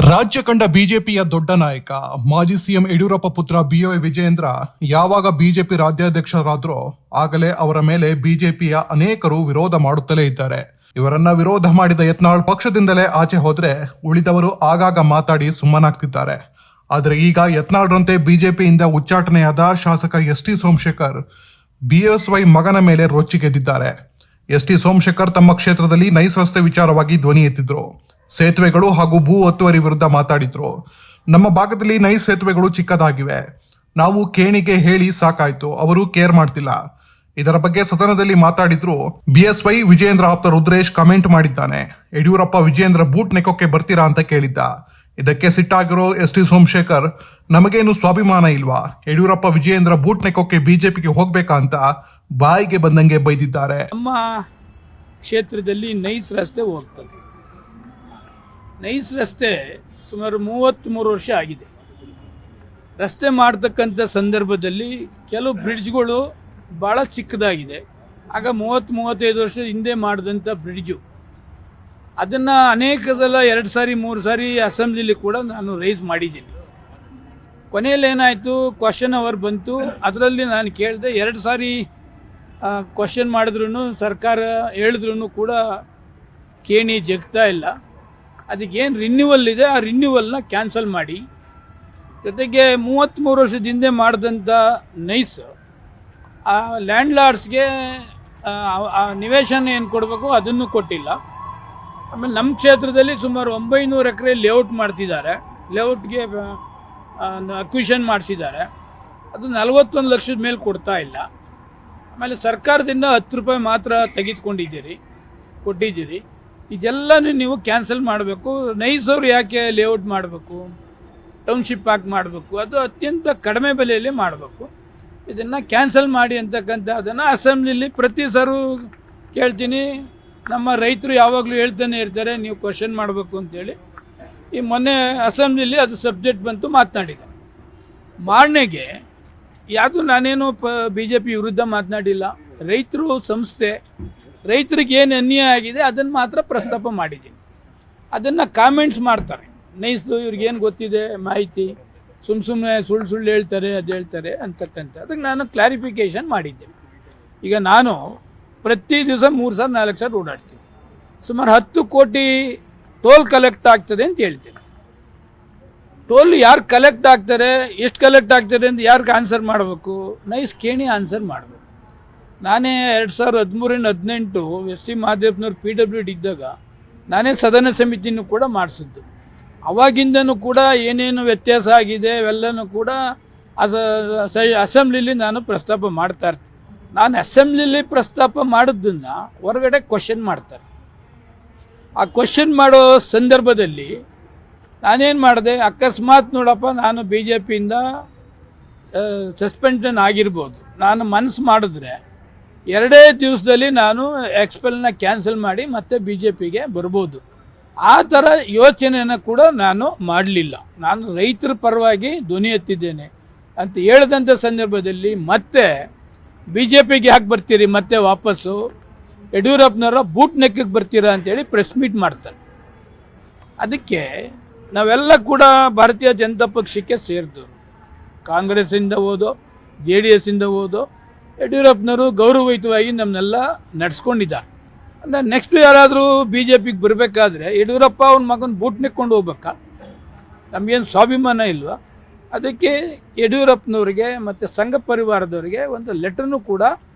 ರಾಜ್ಯ ಕಂಡ ಬಿಜೆಪಿಯ ದೊಡ್ಡ ನಾಯಕ ಮಾಜಿ ಸಿಎಂ ಯಡಿಯೂರಪ್ಪ ಪುತ್ರ ಬಿವೈ ವಿಜಯೇಂದ್ರ ಯಾವಾಗ ಬಿಜೆಪಿ ರಾಜ್ಯಾಧ್ಯಕ್ಷರಾದ್ರೋ ಆಗಲೇ ಅವರ ಮೇಲೆ ಬಿಜೆಪಿಯ ಅನೇಕರು ವಿರೋಧ ಮಾಡುತ್ತಲೇ ಇದ್ದಾರೆ. ಇವರನ್ನ ವಿರೋಧ ಮಾಡಿದ ಯತ್ನಾಳ್ ಪಕ್ಷದಿಂದಲೇ ಆಚೆ ಹೋದ್ರೆ ಉಳಿದವರು ಆಗಾಗ ಮಾತಾಡಿ ಸುಮ್ಮನಾಗ್ತಿದ್ದಾರೆ. ಆದರೆ ಈಗ ಯತ್ನಾಳ್ರಂತೆ ಬಿಜೆಪಿಯಿಂದ ಉಚ್ಚಾಟನೆಯಾದ ಶಾಸಕ ಎಸ್.ಟಿ. ಸೋಮಶೇಖರ್ ಬಿಎಸ್ವೈ ಮಗನ ಮೇಲೆ ರೊಚ್ಚಿಗೆದ್ದಿದ್ದಾರೆ. ಎಸ್.ಟಿ. ಸೋಮಶೇಖರ್ ತಮ್ಮ ಕ್ಷೇತ್ರದಲ್ಲಿ ನೈಸ್ ರಸ್ತೆ ವಿಚಾರವಾಗಿ ಧ್ವನಿ ಎತ್ತಿದ್ರು. ಸೇತುವೆಗಳು ಹಾಗೂ ಭೂ ಒತ್ತುವರಿ ವಿರುದ್ಧ ಮಾತಾಡಿದ್ರು. ನಮ್ಮ ಭಾಗದಲ್ಲಿ ನೈಸ್ ಸೇತುವೆಗಳು ಚಿಕ್ಕದಾಗಿವೆ, ನಾವು ಕೇಣಿಗೆ ಹೇಳಿ ಸಾಕಾಯ್ತು, ಅವರು ಕೇರ್ ಮಾಡ್ತಿಲ್ಲ. ಇದರ ಬಗ್ಗೆ ಸದನದಲ್ಲಿ ಮಾತಾಡಿದ್ರು. ಬಿಎಸ್ವೈ ವಿಜಯೇಂದ್ರ ಆಪ್ತ ರುದ್ರೇಶ್ ಕಮೆಂಟ್ ಮಾಡಿದ್ದಾನೆ. ಯಡಿಯೂರಪ್ಪ ವಿಜಯೇಂದ್ರ ಬೂಟ್ ನೆಕೋಕೆ ಬರ್ತೀರಾ ಅಂತ ಕೇಳಿದ್ದ. ಇದಕ್ಕೆ ಸಿಟ್ಟಾಗಿರೋ ಎಸ್.ಟಿ. ಸೋಮಶೇಖರ್, ನಮಗೇನು ಸ್ವಾಭಿಮಾನ ಇಲ್ವಾ, ಯಡಿಯೂರಪ್ಪ ವಿಜಯೇಂದ್ರ ಬೂಟ್ ನೆಕೋಕೆ ಬಿಜೆಪಿಗೆ ಹೋಗ್ಬೇಕಾ ಅಂತ ಬಾಯಿಗೆ ಬಂದಂಗೆ ಬೈದಿದ್ದಾರೆ. ನಮ್ಮ ಕ್ಷೇತ್ರದಲ್ಲಿ ನೈಸ್ ರಸ್ತೆ ಹೋಗ್ತದೆ. ನೈಸ್ ರಸ್ತೆ ಸುಮಾರು 33 ವರ್ಷ ಆಗಿದೆ. ರಸ್ತೆ ಮಾಡ್ತಕ್ಕಂಥ ಸಂದರ್ಭದಲ್ಲಿ ಕೆಲವು ಬ್ರಿಡ್ಜ್ಗಳು ಭಾಳ ಚಿಕ್ಕದಾಗಿದೆ. ಆಗ 30-35 ವರ್ಷ ಹಿಂದೆ ಮಾಡಿದಂಥ ಬ್ರಿಡ್ಜು, ಅದನ್ನು ಅನೇಕ ಸಲ 2 ಸಾರಿ 3 ಸಾರಿ ಅಸೆಂಬ್ಲಿಲಿ ಕೂಡ ನಾನು ರೈಸ್ ಮಾಡಿದ್ದೀನಿ. ಕೊನೆಯಲ್ಲಿ ಏನಾಯಿತು, ಕ್ವಶನ್ ಅವರ್ ಬಂತು. ಅದರಲ್ಲಿ ನಾನು ಕೇಳಿದೆ, 2 ಸಾರಿ ಕ್ವಶನ್ ಮಾಡಿದ್ರು ಸರ್ಕಾರ ಹೇಳಿದ್ರು ಕೂಡ ಕೇಣಿ ಜಗ್ತಾ ಇಲ್ಲ, ಅದಕ್ಕೇನು ರಿನ್ಯೂವಲ್ ಇದೆ ಆ ರಿನ್ಯೂವಲ್ನ ಕ್ಯಾನ್ಸಲ್ ಮಾಡಿ. ಜೊತೆಗೆ 33 ವರ್ಷದ ಹಿಂದೆ ಮಾಡಿದಂಥ ನೈಸ್ ಆ ಲ್ಯಾಂಡ್ ಲಾರ್ಡ್ಸ್ಗೆ ನಿವೇಶನ ಏನು ಕೊಡಬೇಕು ಅದನ್ನು ಕೊಟ್ಟಿಲ್ಲ. ಆಮೇಲೆ ನಮ್ಮ ಕ್ಷೇತ್ರದಲ್ಲಿ ಸುಮಾರು 900 ಎಕರೆ ಲೇಔಟ್ ಮಾಡ್ತಿದ್ದಾರೆ. ಲೇಔಟ್ಗೆ ಅಕ್ವಿಷನ್ ಮಾಡಿಸಿದ್ದಾರೆ. ಅದು 41 ಲಕ್ಷದ ಮೇಲೆ ಕೊಡ್ತಾ ಇಲ್ಲ. ಆಮೇಲೆ ಸರ್ಕಾರದಿಂದ 10 ರೂಪಾಯಿ ಮಾತ್ರ ಕೊಟ್ಟಿದ್ದೀರಿ. ಇದೆಲ್ಲನೂ ನೀವು ಕ್ಯಾನ್ಸಲ್ ಮಾಡಬೇಕು. ನೈಸ್ ಅವರು ಯಾಕೆ ಲೇಔಟ್ ಮಾಡಬೇಕು, ಟೌನ್ಶಿಪ್ ಯಾಕೆ ಮಾಡಬೇಕು, ಅದು ಅತ್ಯಂತ ಕಡಿಮೆ ಬೆಲೆಯಲ್ಲಿ ಮಾಡಬೇಕು. ಇದನ್ನು ಕ್ಯಾನ್ಸಲ್ ಮಾಡಿ ಅಂತಕ್ಕಂಥ ಅದನ್ನು ಅಸೆಂಬ್ಲಿಲಿ ಪ್ರತಿ ಸಾರು ಕೇಳ್ತೀನಿ. ನಮ್ಮ ರೈತರು ಯಾವಾಗಲೂ ಹೇಳ್ತಾನೆ ಇರ್ತಾರೆ ನೀವು ಕ್ವಶನ್ ಮಾಡಬೇಕು ಅಂತೇಳಿ. ಈ ಮೊನ್ನೆ ಅಸೆಂಬ್ಲಿಲಿ ಅದು ಸಬ್ಜೆಕ್ಟ್ ಬಂತು, ಮಾತನಾಡಿದೆ. ಮಾರ್ನೆಗೆ ಯಾವುದು ನಾನೇನು BJP ವಿರುದ್ಧ ಮಾತನಾಡಿಲ್ಲ. ರೈತರು ಸಂಸ್ಥೆ, ರೈತರಿಗೆ ಏನು ಅನ್ಯಾಯ ಆಗಿದೆ ಅದನ್ನು ಮಾತ್ರ ಪ್ರಸ್ತಾಪ ಮಾಡಿದ್ದೀನಿ. ಅದನ್ನು ಕಾಮೆಂಟ್ಸ್ ಮಾಡ್ತಾರೆ. ನೈಸ್ದು ಇವ್ರಿಗೇನು ಗೊತ್ತಿದೆ ಮಾಹಿತಿ, ಸುಮ್ಮನೆ ಸುಳ್ಳು ಹೇಳ್ತಾರೆ, ಅದು ಹೇಳ್ತಾರೆ ಅಂತಕ್ಕಂಥ. ಅದಕ್ಕೆ ನಾನು ಕ್ಲಾರಿಫಿಕೇಷನ್ ಮಾಡಿದ್ದೆ. ಈಗ ನಾನು ಪ್ರತಿ ದಿವಸ 3 ಸಾರಿ 4 ಸಾರಿ ಓಡಾಡ್ತೀನಿ. ಸುಮಾರು 10 ಕೋಟಿ ಟೋಲ್ ಕಲೆಕ್ಟ್ ಆಗ್ತದೆ ಅಂತ ಹೇಳ್ತೀನಿ. ಟೋಲ್ ಯಾರು ಕಲೆಕ್ಟ್ ಆಗ್ತಾರೆ, ಎಷ್ಟು ಕಲೆಕ್ಟ್ ಆಗ್ತಾರೆ ಅಂತ ಯಾರಿಗೆ ಆನ್ಸರ್ ಮಾಡಬೇಕು? ನೈಸ್ ಕೇಣಿ ಆನ್ಸರ್ ಮಾಡಬೇಕು. ನಾನೇ 2013-18 ಎಸ್.ಸಿ. ಮಹದೇವನವ್ರು PWD ಇದ್ದಾಗ ನಾನೇ ಸದನ ಸಮಿತಿನೂ ಕೂಡ ಮಾಡಿಸಿದ್ದು. ಅವಾಗಿಂದನೂ ಕೂಡ ಏನೇನು ವ್ಯತ್ಯಾಸ ಆಗಿದೆ ಅವೆಲ್ಲನೂ ಕೂಡ ಅಸೆಂಬ್ಲಿಲಿ ನಾನು ಪ್ರಸ್ತಾಪ ಮಾಡ್ತಾ ಇರ್ತೀನಿ. ನಾನು ಅಸೆಂಬ್ಲಿಲಿ ಪ್ರಸ್ತಾಪ ಮಾಡೋದನ್ನು ಹೊರಗಡೆ ಕ್ವಶನ್ ಮಾಡ್ತಾರೆ. ಆ ಕ್ವಶನ್ ಮಾಡೋ ಸಂದರ್ಭದಲ್ಲಿ ನಾನೇನು ಮಾಡಿದೆ, ಅಕಸ್ಮಾತ್ ನೋಡಪ್ಪ ನಾನು BJPಯಿಂದ ಸಸ್ಪೆನ್ಷನ್ ಆಗಿರ್ಬೋದು, ನಾನು ಮನಸ್ಸು ಮಾಡಿದ್ರೆ 2 ದಿವಸದಲ್ಲಿ ನಾನು ಎಕ್ಸ್ಪೆಲ್ನ ಕ್ಯಾನ್ಸಲ್ ಮಾಡಿ ಮತ್ತೆ BJPಗೆ ಬರ್ಬೋದು. ಆ ಥರ ಯೋಚನೆಯನ್ನು ಕೂಡ ನಾನು ಮಾಡಲಿಲ್ಲ. ನಾನು ರೈತರ ಪರವಾಗಿ ಧ್ವನಿ ಎತ್ತಿದ್ದೇನೆ ಅಂತ ಹೇಳಿದಂಥ ಸಂದರ್ಭದಲ್ಲಿ ಮತ್ತೆ BJPಗೆ ಯಾಕೆ ಬರ್ತೀರಿ, ಮತ್ತೆ ವಾಪಸ್ಸು ಯಡಿಯೂರಪ್ಪನವರ ಬೂಟ್ ನೆಕ್ಕಿಗೆ ಬರ್ತೀರಾ ಅಂತೇಳಿ ಪ್ರೆಸ್ ಮೀಟ್ ಮಾಡ್ತಾರೆ. ಅದಕ್ಕೆ ನಾವೆಲ್ಲ ಕೂಡ ಭಾರತೀಯ ಜನತಾ ಪಕ್ಷಕ್ಕೆ ಸೇರಿದವರು. ಕಾಂಗ್ರೆಸ್ಸಿಂದ ಹೋದೋ, JDS-ಇಂದ ಹೋದೋ, ಯಡಿಯೂರಪ್ಪನವರು ಗೌರವಯುತವಾಗಿ ನಮ್ಮನ್ನೆಲ್ಲ ನಡೆಸ್ಕೊಂಡಿದ್ದಾರೆ. ಅಂದರೆ ನೆಕ್ಸ್ಟ್ ಯಾರಾದರೂ BJPಗೆ ಬರಬೇಕಾದ್ರೆ ಯಡಿಯೂರಪ್ಪ ಅವ್ನ ಮಗನ ಬೂಟ್ ನೆಕ್ಕೊಂಡು ಹೋಗ್ಬೇಕಾ? ನಮಗೇನು ಸ್ವಾಭಿಮಾನ ಇಲ್ವಾ? ಅದಕ್ಕೆ ಯಡಿಯೂರಪ್ಪನವ್ರಿಗೆ ಮತ್ತು ಸಂಘ ಪರಿವಾರದವರಿಗೆ ಒಂದು ಲೆಟರ್ನು ಕೂಡ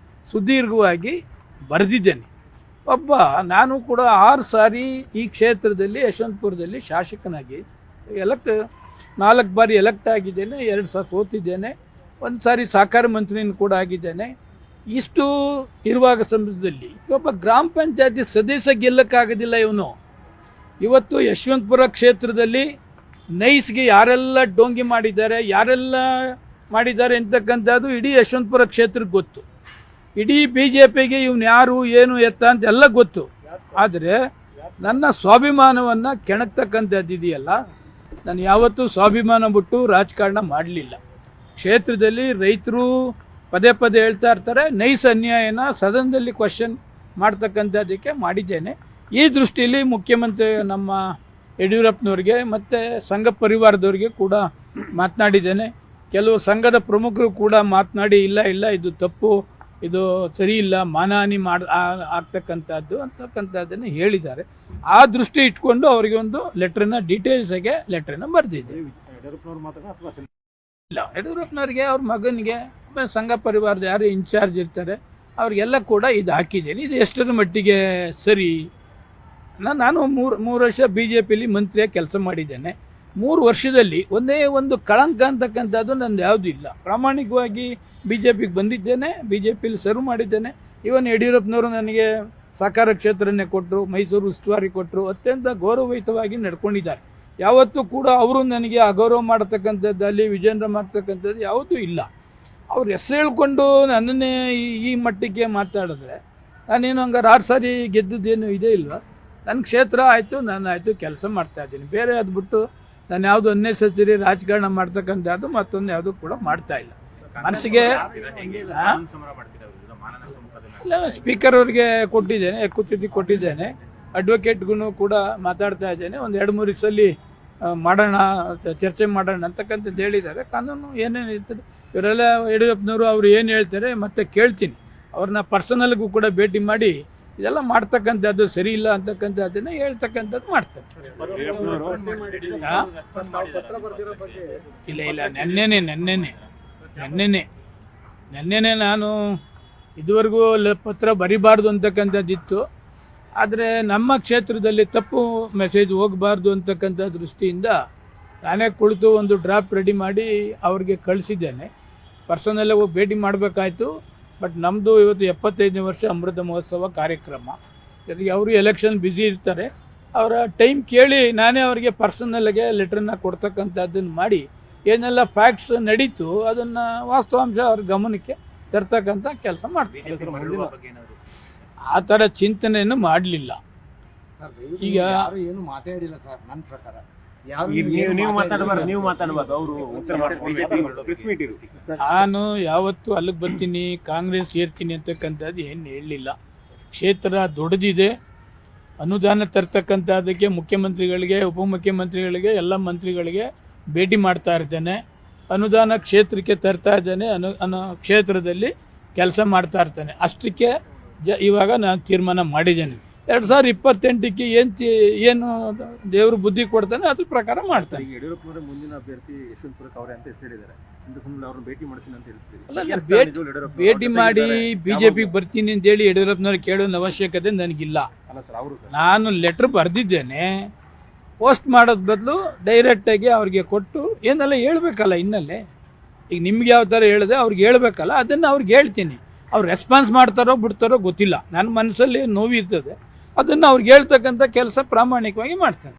ಸುದೀರ್ಘವಾಗಿ ಬರೆದಿದ್ದೇನೆ. ನಾನು ಕೂಡ 6 ಸಾರಿ ಈ ಕ್ಷೇತ್ರದಲ್ಲಿ ಯಶವಂತಪುರದಲ್ಲಿ ಶಾಸಕನಾಗಿ 4 ಬಾರಿ ಎಲೆಕ್ಟ್ ಆಗಿದ್ದೇನೆ, 2 ಸಾರಿ ಸೋತಿದ್ದೇನೆ, 1 ಸಾರಿ ಸಹಕಾರ ಮಂತ್ರಿನೂ ಕೂಡ ಆಗಿದ್ದೇನೆ. ಇಷ್ಟು ಇರುವಾಗ ಸಂದರ್ಭದಲ್ಲಿ ಒಬ್ಬ ಗ್ರಾಮ ಪಂಚಾಯತಿ ಸದಸ್ಯ ಗೆಲ್ಲಕ್ಕಾಗೋದಿಲ್ಲ ಇವನು. ಇವತ್ತು ಯಶವಂತಪುರ ಕ್ಷೇತ್ರದಲ್ಲಿ ನೈಸ್ಗೆ ಯಾರೆಲ್ಲ ಡೋಂಗಿ ಮಾಡಿದ್ದಾರೆ ಅಂತಕ್ಕಂಥದ್ದು ಇಡೀ ಯಶವಂತಪುರ ಕ್ಷೇತ್ರಕ್ಕೆ ಗೊತ್ತು. ಇಡೀ BJPಗೆ ಇವನು ಯಾರು ಏನು ಎತ್ತ ಅಂತ ಎಲ್ಲ ಗೊತ್ತು. ಆದರೆ ನನ್ನ ಸ್ವಾಭಿಮಾನವನ್ನು ಕೆಣಕ್ತಕ್ಕಂಥದ್ದು ಇದೆಯಲ್ಲ, ನಾನು ಯಾವತ್ತೂ ಸ್ವಾಭಿಮಾನ ಬಿಟ್ಟು ರಾಜಕಾರಣ ಮಾಡಲಿಲ್ಲ. ಕ್ಷೇತ್ರದಲ್ಲಿ ರೈತರು ಪದೇ ಹೇಳ್ತಾ ಇರ್ತಾರೆ, ನೈಸ್ ಅನ್ಯಾಯನ ಸದನದಲ್ಲಿ ಕ್ವಶನ್ ಮಾಡ್ತಕ್ಕಂಥದ್ದಕ್ಕೆ ಮಾಡಿದ್ದೇನೆ. ಈ ದೃಷ್ಟಿಯಲ್ಲಿ ಮುಖ್ಯಮಂತ್ರಿ ನಮ್ಮ ಯಡಿಯೂರಪ್ಪನವ್ರಿಗೆ ಮತ್ತು ಸಂಘ ಪರಿವಾರದವ್ರಿಗೆ ಕೂಡ ಮಾತನಾಡಿದ್ದೇನೆ. ಕೆಲವು ಸಂಘದ ಪ್ರಮುಖರು ಕೂಡ ಮಾತನಾಡಿ ಇಲ್ಲ ಇದು ತಪ್ಪು, ಇದು ಸರಿ ಇಲ್ಲ, ಮಾನಹಾನಿ ಅಂತಕ್ಕಂಥದ್ದನ್ನು ಹೇಳಿದ್ದಾರೆ. ಆ ದೃಷ್ಟಿ ಇಟ್ಕೊಂಡು ಅವರಿಗೆ ಒಂದು ಲೆಟ್ರನ್ನ ಡೀಟೇಲ್ಸಾಗೆ ಲೆಟ್ರನ್ನ ಬರೆದಿದ್ದೆ. ಇಲ್ಲ, ಯಡಿಯೂರಪ್ಪನವ್ರಿಗೆ ಅವ್ರ ಮಗನಿಗೆ ಸಂಘ ಪರಿವಾರದ ಯಾರು ಇನ್ಚಾರ್ಜ್ ಇರ್ತಾರೆ ಅವ್ರಿಗೆಲ್ಲ ಕೂಡ ಇದು ಹಾಕಿದ್ದೇನೆ. ಇದು ಎಷ್ಟರ ಮಟ್ಟಿಗೆ ಸರಿ? ನಾನು ಮೂರು ವರ್ಷ BJPಲಿ ಮಂತ್ರಿಯಾಗಿ ಕೆಲಸ ಮಾಡಿದ್ದೇನೆ. 3 ವರ್ಷದಲ್ಲಿ ಒಂದೇ ಒಂದು ಕಳಂಕ ಅಂತಕ್ಕಂಥದ್ದು ನಂದು ಯಾವುದೂ ಇಲ್ಲ. ಪ್ರಾಮಾಣಿಕವಾಗಿ BJPಗೆ ಬಂದಿದ್ದೇನೆ, BJPಲಿ ಸರ್ವ್ ಮಾಡಿದ್ದೇನೆ. ಇವನ್ ಯಡಿಯೂರಪ್ಪನವರು ನನಗೆ ಸಹಕಾರ ಕ್ಷೇತ್ರನೇ ಕೊಟ್ಟರು, ಮೈಸೂರು ಉಸ್ತುವಾರಿ ಕೊಟ್ಟರು, ಅತ್ಯಂತ ಗೌರವಯುತವಾಗಿ ನಡ್ಕೊಂಡಿದ್ದಾರೆ. ಯಾವತ್ತೂ ಕೂಡ ಅವರು ನನಗೆ ಅಗೌರವ ಮಾಡತಕ್ಕಂಥದ್ದಲ್ಲಿ ವಿಜೇಂದ್ರ ಮಾಡ್ತಕ್ಕಂಥದ್ದು ಯಾವುದೂ ಇಲ್ಲ. ಅವ್ರು ಹೆಸರು ಹೇಳ್ಕೊಂಡು ನನ್ನನ್ನೇ ಈ ಮಟ್ಟಕ್ಕೆ ಮಾತಾಡಿದ್ರೆ ನಾನೇನು ಹಂಗಾರೆ 6 ಸಾರಿ ಗೆದ್ದುದೇನು ಇದೇ ಇಲ್ವಾ? ನನ್ನ ಕ್ಷೇತ್ರ ಆಯಿತು, ನಾನು ಆಯಿತು, ಕೆಲಸ ಮಾಡ್ತಾಯಿದ್ದೀನಿ. ಬೇರೆ ಅದು ಬಿಟ್ಟು ನಾನು ಯಾವುದು ಅನ್ನೆಸೆಸರಿ ರಾಜಕಾರಣ ಮಾಡ್ತಕ್ಕಂಥದ್ದು ಮತ್ತೊಂದು ಯಾವುದು ಕೂಡ ಮಾಡ್ತಾ ಇಲ್ಲ. ಮನಸ್ಸಿಗೆ ಸ್ಪೀಕರ್ ಅವ್ರಿಗೆ ಕೊಟ್ಟಿದ್ದೇನೆ, ಹಕ್ಕುಚ್ಯುತಿ ಕೊಟ್ಟಿದ್ದೇನೆ, ಅಡ್ವೊಕೇಟ್ಗೂ ಕೂಡ ಮಾತಾಡ್ತಾ ಇದ್ದೇನೆ. ಒಂದು 2-3 ಸಲ ಮಾಡೋಣ, ಚರ್ಚೆ ಮಾಡೋಣ ಅಂತಕ್ಕಂಥದ್ದು ಹೇಳಿದ್ದಾರೆ. ಕಾನೂನು ಏನೇನು ಇರ್ತದೆ ಇವರೆಲ್ಲ ಯಡಿಯೂರಪ್ಪನವರು ಅವ್ರು ಏನು ಹೇಳ್ತಾರೆ ಮತ್ತೆ ಕೇಳ್ತೀನಿ. ಅವ್ರನ್ನ ಪರ್ಸನಲ್ಗೂ ಕೂಡ ಭೇಟಿ ಮಾಡಿ ಇದೆಲ್ಲ ಮಾಡ್ತಕ್ಕಂಥದ್ದು ಸರಿ ಇಲ್ಲ ಅಂತಕ್ಕಂಥದ್ದನ್ನು ಹೇಳ್ತಕ್ಕಂಥದ್ದು ಮಾಡ್ತಾರೆ. ಇಲ್ಲ ನೆನ್ನೆನೆ ನಾನು ಇದುವರೆಗೂ ಪತ್ರ ಬರಿಬಾರ್ದು ಅಂತಕ್ಕಂಥದ್ದಿತ್ತು. ಆದರೆ ನಮ್ಮ ಕ್ಷೇತ್ರದಲ್ಲಿ ತಪ್ಪು ಮೆಸೇಜ್ ಹೋಗಬಾರ್ದು ಅಂತಕ್ಕಂಥ ದೃಷ್ಟಿಯಿಂದ ನಾನೇ ಕುಳಿತು ಒಂದು ಡ್ರಾಫ್ಟ್ ರೆಡಿ ಮಾಡಿ ಅವ್ರಿಗೆ ಕಳಿಸಿದ್ದೇನೆ. ಪರ್ಸನಲ್ಲೇ ಹೋಗಿ ಭೇಟಿ ಮಾಡಬೇಕಾಯ್ತು. ಬಟ್ ನಮ್ಮದು ಇವತ್ತು 75ನೇ ವರ್ಷ ಅಮೃತ ಮಹೋತ್ಸವ ಕಾರ್ಯಕ್ರಮ, ಜೊತೆಗೆ ಅವರು ಎಲೆಕ್ಷನ್ ಬ್ಯುಸಿ ಇರ್ತಾರೆ. ಅವರ ಟೈಮ್ ಕೇಳಿ ನಾನೇ ಅವರಿಗೆ ಪರ್ಸನಲ್ಗೆ ಲೆಟ್ರನ್ನ ಕೊಡ್ತಕ್ಕಂಥದ್ದನ್ನು ಮಾಡಿ ಏನೆಲ್ಲ ಫ್ಯಾಕ್ಟ್ಸ್ ನಡೀತು ಅದನ್ನು ವಾಸ್ತವಾಂಶ ಅವ್ರ ಗಮನಕ್ಕೆ ತರ್ತಕ್ಕಂಥ ಕೆಲಸ ಮಾಡ್ತೀನಿ. ಆ ಥರ ಚಿಂತನೆಯನ್ನು ಮಾಡಲಿಲ್ಲ. ಈಗ ಏನು ಮಾತಾಡಿಲ್ಲ ಸರ್. ನನ್ನ ಪ್ರಕಾರ ನಾನು ಯಾವತ್ತು ಅಲ್ಲಿಗೆ ಬರ್ತೀನಿ, ಕಾಂಗ್ರೆಸ್ ಸೇರ್ತೀನಿ ಅಂತಕ್ಕಂಥದ್ದು ಏನು ಹೇಳಲಿಲ್ಲ. ಕ್ಷೇತ್ರ ದೊಡ್ಡದಿದೆ, ಅನುದಾನ ತರ್ತಕ್ಕಂಥದ್ದಕ್ಕೆ ಮುಖ್ಯಮಂತ್ರಿಗಳಿಗೆ, ಉಪಮುಖ್ಯಮಂತ್ರಿಗಳಿಗೆ, ಎಲ್ಲ ಮಂತ್ರಿಗಳಿಗೆ ಭೇಟಿ ಮಾಡ್ತಾ ಇರ್ತೇನೆ. ಅನುದಾನ ಕ್ಷೇತ್ರಕ್ಕೆ ತರ್ತಾ ಇದ್ದೇನೆ, ಕ್ಷೇತ್ರದಲ್ಲಿ ಕೆಲಸ ಮಾಡ್ತಾ ಇರ್ತೇನೆ. ಅಷ್ಟಕ್ಕೆ ಇವಾಗ ನಾನು ತೀರ್ಮಾನ ಮಾಡಿದ್ದೇನೆ. 2028ಕ್ಕೆ ಏನು ದೇವರು ಬುದ್ಧಿ ಕೊಡ್ತಾನೆ ಅದ್ರ ಪ್ರಕಾರ ಮಾಡ್ತಾನೆ. ಯಡಿಯೂರಪ್ಪನವರ ಮುಂದಿನ ಅಭ್ಯರ್ಥಿ ಯಶವಂತಪುರಕ್ಕೆ ಅವರೇ ಅಂತ ಹೆಸರಿದ್ದಾರೆ. ಇಂಥ ಸಂದರ್ಭದಲ್ಲಿ ಅವ್ರನ್ನ ಭೇಟಿ ಮಾಡ್ತೀನಿ ಅಂತ ಹೇಳ್ತೀವಿ. ಭೇಟಿ ಮಾಡಿ BJPಗೆ ಬರ್ತೀನಿ ಅಂತೇಳಿ ಯಡಿಯೂರಪ್ಪನವ್ರು ಕೇಳೋ ಅವಶ್ಯಕತೆ ನನಗಿಲ್ಲ. ನಾನು ಲೆಟ್ರ್ ಬರೆದಿದ್ದೇನೆ. ಪೋಸ್ಟ್ ಮಾಡೋದ್ ಬದಲು ಡೈರೆಕ್ಟಾಗಿ ಅವ್ರಿಗೆ ಕೊಟ್ಟು ಏನೆಲ್ಲ ಹೇಳ್ಬೇಕಲ್ಲ. ಇನ್ನಲ್ಲೇ ಈಗ ನಿಮ್ಗೆ ಯಾವ ಥರ ಹೇಳಿದೆ ಅವ್ರಿಗೆ ಹೇಳ್ಬೇಕಲ್ಲ, ಅದನ್ನು ಅವ್ರಿಗೆ ಹೇಳ್ತೀನಿ. ಅವ್ರು ರೆಸ್ಪಾನ್ಸ್ ಮಾಡ್ತಾರೋ ಬಿಡ್ತಾರೋ ಗೊತ್ತಿಲ್ಲ. ನನ್ನ ಮನಸ್ಸಲ್ಲಿ ನೋವಿರ್ತದೆ, ಅದನ್ನು ಅವ್ರಿಗೆ ಹೇಳ್ತಕ್ಕಂಥ ಕೆಲಸ ಪ್ರಾಮಾಣಿಕವಾಗಿ ಮಾಡ್ತಾರೆ.